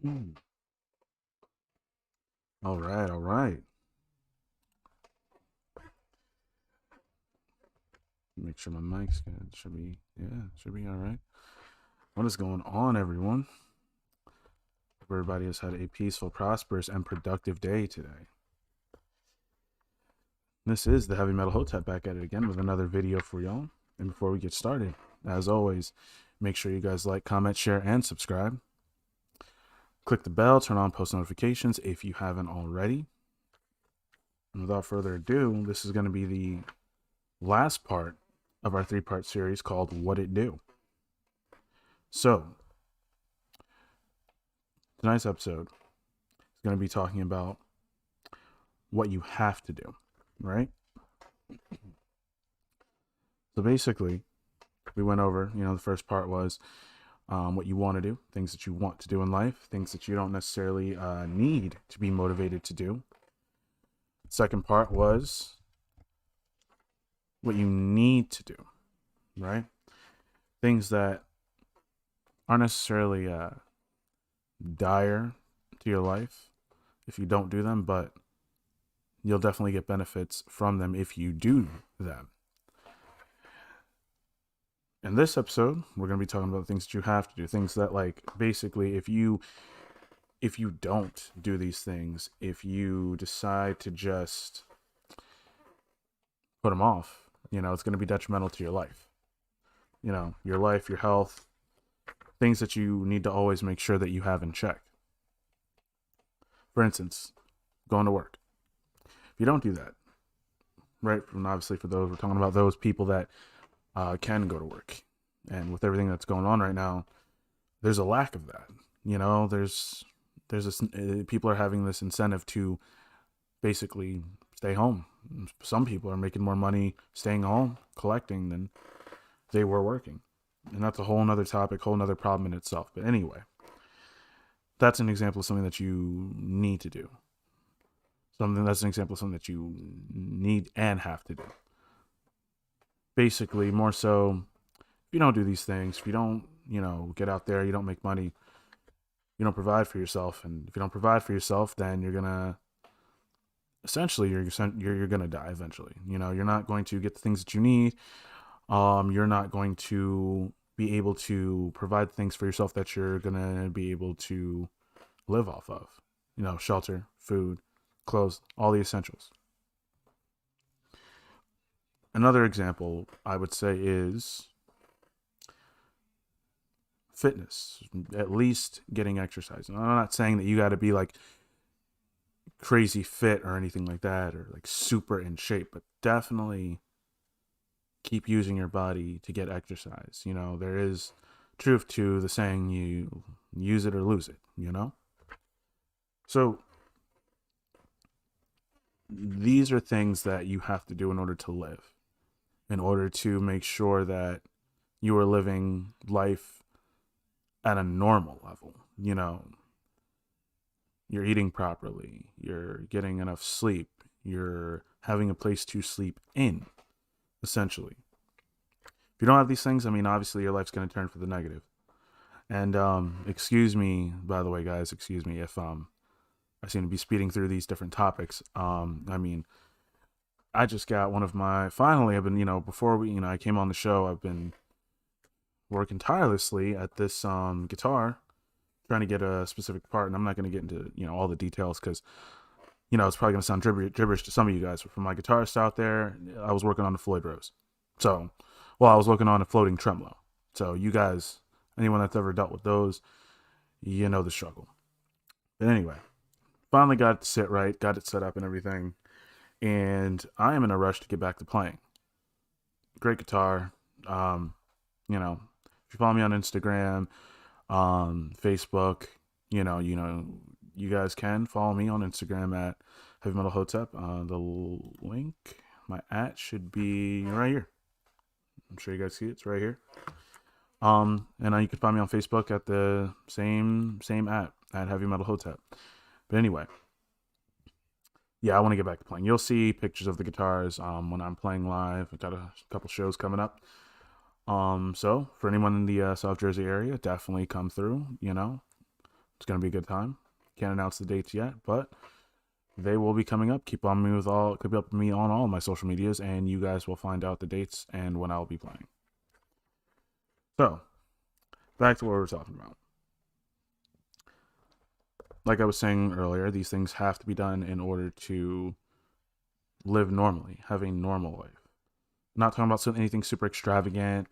Mm. All right, all right. Make sure my mic's good. Should be, yeah, should be all right. What is going on, everyone? Hope everybody has had a peaceful, prosperous, and productive day today. This is the Heavy Metal Hotep back at it again with another video for y'all. And before we get started, as always, make sure you guys like, comment, share, and subscribe. Click the bell, turn on post notifications if you haven't already. And without further ado, this is going to be the last part of our three-part series called What It Do. So, tonight's episode is going to be talking about what you have to do, right? So basically, we went over, the first part was what you want to do, things that you want to do in life, things that you don't necessarily need to be motivated to do. Second part was what you need to do, right? Things that aren't necessarily dire to your life if you don't do them, but you'll definitely get benefits from them if you do them. In this episode, we're going to be talking about things that you have to do, things that, like, basically if you don't do these things, if you decide to just put them off, it's going to be detrimental to your life. Your life, your health, things that you need to always make sure that you have in check. For instance, going to work. If you don't do that, right, and obviously for those, we're talking about those people that can go to work. And with everything that's going on right now, there's a lack of that. There's this, people are having this incentive to basically stay home. Some people are making more money staying home, collecting, than they were working. And that's a whole nother topic, whole nother problem in itself. But anyway, that's an example of something that you need to do. That's an example of something that you need and have to do. Basically, more so, if you don't do these things, if you don't, get out there, you don't make money, you don't provide for yourself. And if you don't provide for yourself, then you're gonna essentially you're gonna die eventually. You're not going to get the things that you need. You're not going to be able to provide things for yourself that you're gonna be able to live off of. Shelter, food, clothes, all the essentials. Another example I would say is fitness, at least getting exercise. And I'm not saying that you got to be like crazy fit or anything like that, or like super in shape, but definitely keep using your body to get exercise. There is truth to the saying, you use it or lose it. So these are things that you have to do in order to live, in order to make sure that you are living life at a normal level. You're eating properly, you're getting enough sleep, you're having a place to sleep in, essentially. If you don't have these things, obviously your life's going to turn for the negative. And excuse me, by the way, guys, excuse me if I seem to be speeding through these different topics. I just got one of my, finally, I've been, before I came on the show, I've been working tirelessly at this guitar, trying to get a specific part. And I'm not going to get into, all the details because, it's probably going to sound gibberish to some of you guys. But for my guitarists out there, I was working on the Floyd Rose. So, I was working on a floating tremolo. So you guys, anyone that's ever dealt with those, the struggle. But anyway, finally got it to sit right, got it set up and everything. And I am in a rush to get back to playing. Great guitar. If you follow me on Instagram, Facebook, you guys can follow me on Instagram at Heavy Metal Hotep. The link, my @ should be right here. I'm sure you guys see it. It's right here. And you can find me on Facebook at the same at Heavy Metal Hotep. But anyway, yeah, I want to get back to playing. You'll see pictures of the guitars when I'm playing live. I've got a couple shows coming up. So for anyone in the South Jersey area, definitely come through. It's going to be a good time. Can't announce the dates yet, but they will be coming up. Keep up with me on all my social medias, and you guys will find out the dates and when I'll be playing. So, back to what we were talking about. Like I was saying earlier, these things have to be done in order to live normally, have a normal life. I'm not talking about anything super extravagant.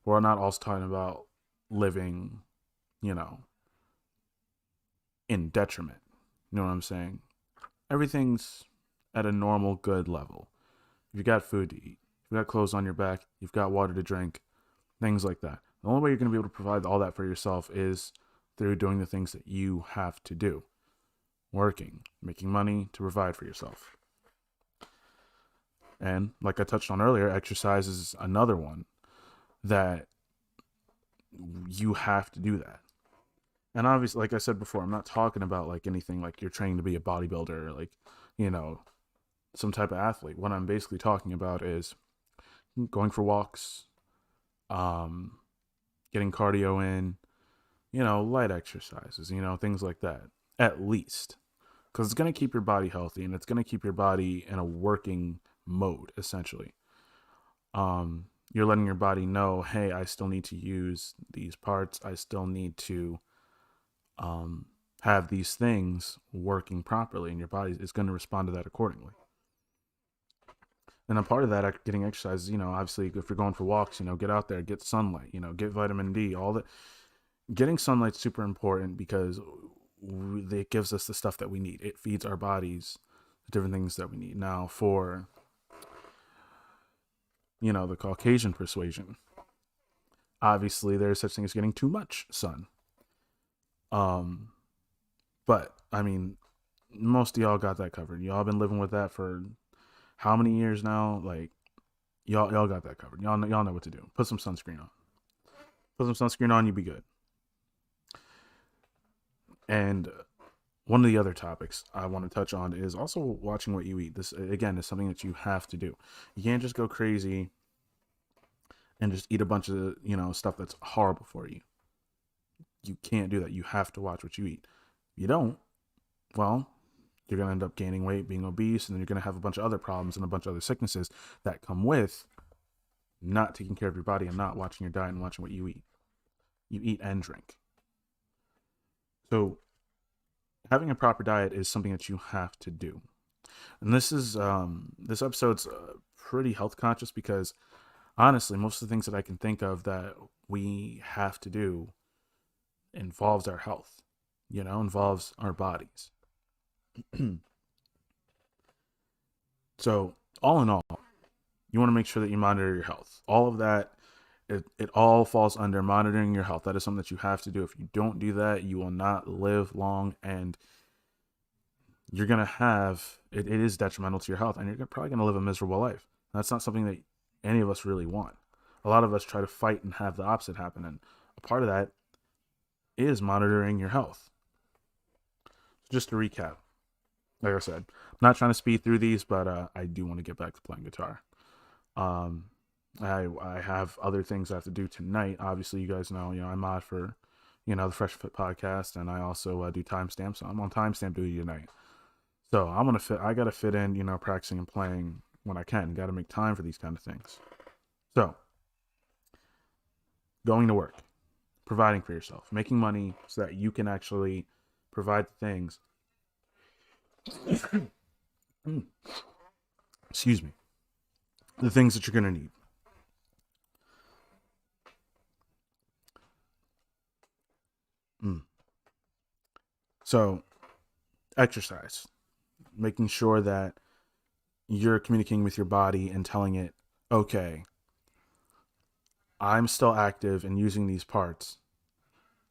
We're not also talking about living, you know, in detriment. You know what I'm saying? Everything's at a normal, good level. You've got food to eat, you've got clothes on your back, you've got water to drink, things like that. The only way you're going to be able to provide all that for yourself is through doing the things that you have to do. Working, making money to provide for yourself. And like I touched on earlier, exercise is another one that you have to do that. And obviously, like I said before, I'm not talking about like anything like you're training to be a bodybuilder or like, you know, some type of athlete. What I'm basically talking about is going for walks, getting cardio in, you know, light exercises, you know, things like that, at least. Because it's going to keep your body healthy and it's going to keep your body in a working mode, essentially. You're letting your body know, hey, I still need to use these parts. I still need to have these things working properly, and your body is going to respond to that accordingly. And a part of that, getting exercise, you know, obviously, if you're going for walks, you know, get out there, get sunlight, you know, get vitamin D, all that. Getting sunlight's super important because it gives us the stuff that we need. It feeds our bodies the different things that we need. Now, for, you know, the Caucasian persuasion, obviously, there's such thing as getting too much sun. But I mean, most of y'all got that covered. Y'all been living with that for how many years now? Like, y'all got that covered. Y'all know what to do. Put some sunscreen on. Put some sunscreen on, you be good. And one of the other topics I want to touch on is also watching what you eat. This, again, is something that you have to do. You can't just go crazy and just eat a bunch of, you know, stuff that's horrible for you. You can't do that. You have to watch what you eat. If you don't, well, you're going to end up gaining weight, being obese, and then you're going to have a bunch of other problems and a bunch of other sicknesses that come with not taking care of your body and not watching your diet and watching what you eat. You eat and drink. So having a proper diet is something that you have to do. And this episode's pretty health conscious because honestly, most of the things that I can think of that we have to do involves our health, you know, involves our bodies. So all in all, you want to make sure that you monitor your health. All of that, it all falls under monitoring your health. That is something that you have to do. If you don't do that, you will not live long, and you're going to have, it is detrimental to your health, and you're probably going to live a miserable life. That's not something that any of us really want. A lot of us try to fight and have the opposite happen, and a part of that is monitoring your health. Just to recap, like I said, I'm not trying to speed through these, but I do want to get back to playing guitar. I have other things I have to do tonight. Obviously, you guys know, I mod for, the Fresh Fit podcast, and I also do timestamps. So I'm on timestamp duty tonight. So I gotta fit in, practicing and playing when I can. Got to make time for these kind of things. So, going to work, providing for yourself, making money so that you can actually provide things. Excuse me. The things that you're gonna need. So, exercise, making sure that you're communicating with your body and telling it, okay, I'm still active and using these parts.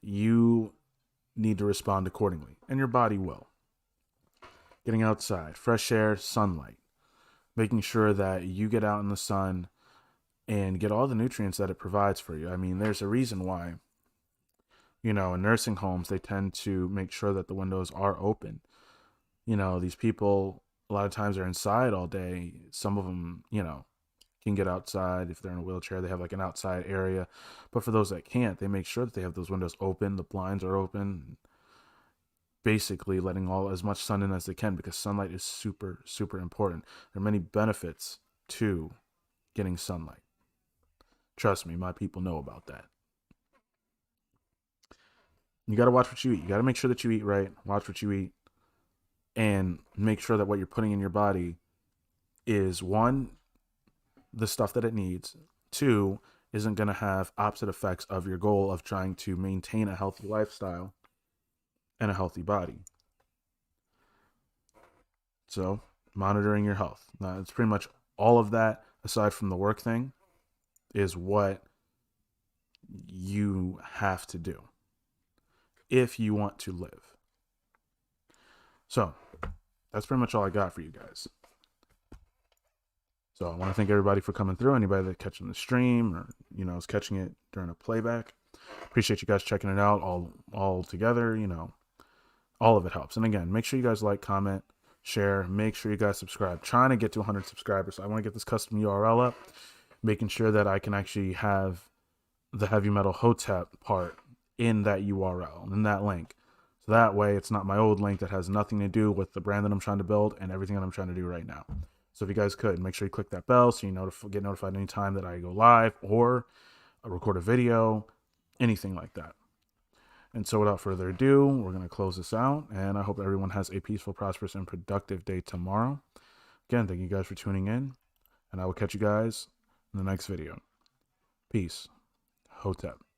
You need to respond accordingly, and your body will. Getting outside, fresh air, sunlight, making sure that you get out in the sun and get all the nutrients that it provides for you. I mean, there's a reason why, in nursing homes, they tend to make sure that the windows are open. These people, a lot of times, are inside all day. Some of them, can get outside. If they're in a wheelchair, they have like an outside area. But for those that can't, they make sure that they have those windows open, the blinds are open. basically letting all as much sun in as they can, because sunlight is super, super important. There are many benefits to getting sunlight. Trust me, my people know about that. You got to watch what you eat. You got to make sure that you eat right, watch what you eat, and make sure that what you're putting in your body is, one, the stuff that it needs, two, isn't going to have opposite effects of your goal of trying to maintain a healthy lifestyle and a healthy body. So, monitoring your health. Now, it's pretty much all of that, aside from the work thing, is what you have to do if you want to live. So, that's pretty much all I got for you guys. So I want to thank everybody for coming through. Anybody that's catching the stream or, is catching it during a playback. Appreciate you guys checking it out all together. All of it helps. And again, make sure you guys like, comment, share. Make sure you guys subscribe. Trying to get to 100 subscribers. So I want to get this custom URL up, making sure that I can actually have the Heavy Metal Hotep part in that URL, in that link. So that way it's not my old link that has nothing to do with the brand that I'm trying to build and everything that I'm trying to do right now. So if you guys could, make sure you click that bell so you get notified anytime that I go live or record a video, anything like that. And so without further ado, we're going to close this out. And I hope everyone has a peaceful, prosperous, and productive day tomorrow. Again, thank you guys for tuning in. And I will catch you guys in the next video. Peace. Hotep.